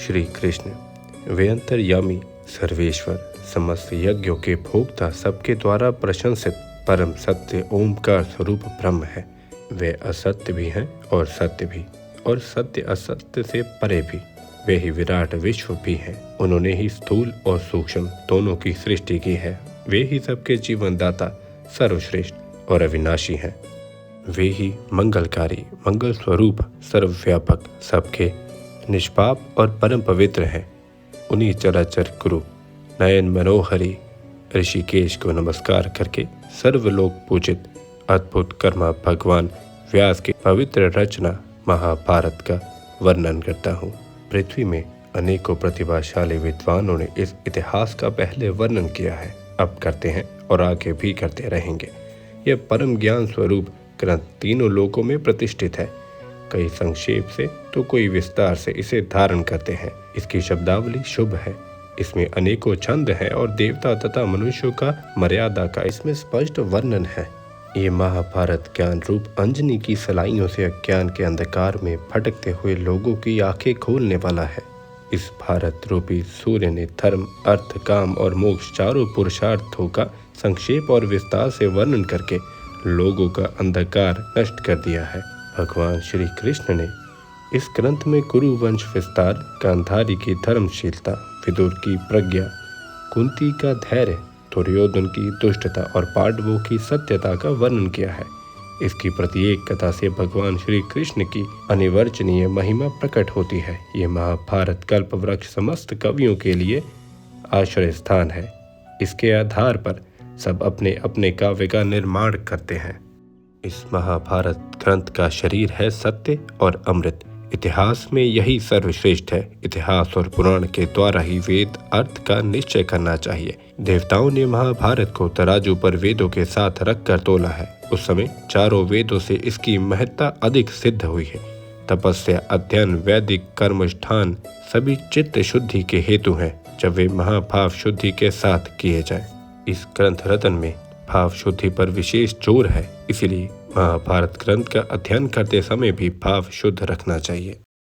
श्री कृष्ण वे अंतर्यामी सर्वेश्वर समस्त यज्ञों के भोक्ता सबके द्वारा प्रशंसित परम सत्य ओमकार स्वरूप ब्रह्म है। वे असत्य भी हैं और सत्य भी, और सत्य असत्य से परे भी। वे ही विराट विश्व भी हैं। उन्होंने ही स्थूल और सूक्ष्म दोनों की सृष्टि की है। वे ही सबके जीवन दाता सर्वश्रेष्ठ और अविनाशी हैं। वे ही मंगलकारी मंगल स्वरूप सर्वव्यापक सबके निष्पाप और परम पवित्र हैं। उन्हीं चराचर गुरु नयन मनोहरी ऋषिकेश को नमस्कार करके सर्वलोक पूजित अद्भुत कर्मा भगवान व्यास की पवित्र रचना महाभारत का वर्णन करता हूँ। पृथ्वी में अनेकों प्रतिभाशाली विद्वानों ने इस इतिहास का पहले वर्णन किया है, अब करते हैं और आगे भी करते रहेंगे। यह परम ज्ञान स्वरूप ग्रंथ तीनों लोकों में प्रतिष्ठित है। कई संक्षेप से तो कोई विस्तार से इसे धारण करते हैं। इसकी शब्दावली शुभ है। इसमें अनेकों छंद हैं और देवता तथा मनुष्यों का मर्यादा का इसमें स्पष्ट वर्णन है। ये महाभारत ज्ञान रूप अंजनी की सलाइयों से अज्ञान के अंधकार में भटकते हुए लोगों की आंखें खोलने वाला है। इस भारत रूपी सूर्य ने धर्म, अर्थ, काम और मोक्ष चारों पुरुषार्थों का संक्षेप और विस्तार से वर्णन करके लोगों का अंधकार नष्ट कर दिया है। भगवान श्री कृष्ण ने इस ग्रंथ में कुरु वंश विस्तार, गांधारी की धर्मशीलता, विदुर की प्रज्ञा, कुंती का धैर्य, दुर्योधन की दुष्टता और पांडवों की सत्यता का वर्णन किया है। इसकी प्रत्येक कथा से भगवान श्री कृष्ण की अनिवर्चनीय महिमा प्रकट होती है। ये महाभारत कल्प वृक्ष समस्त कवियों के लिए आश्रय स्थान है। इसके आधार पर सब अपने अपने काव्य का निर्माण करते हैं। इस महाभारत ग्रंथ का शरीर है सत्य और अमृत। इतिहास में यही सर्वश्रेष्ठ है। इतिहास और पुराण के द्वारा ही वेद अर्थ का निश्चय करना चाहिए। देवताओं ने महाभारत को तराजू पर वेदों के साथ रखकर तोला है। उस समय चारों वेदों से इसकी महत्ता अधिक सिद्ध हुई है। तपस्या, अध्ययन, वैदिक कर्मष्ठान सभी चित्त शुद्धि के हेतु हैं, जब वे महाभाव शुद्धि के साथ किए जाएं। इस ग्रंथ रतन में भाव शुद्धि पर विशेष जोर है। इसीलिए महाभारत ग्रंथ का अध्ययन करते समय भी भाव शुद्ध रखना चाहिए।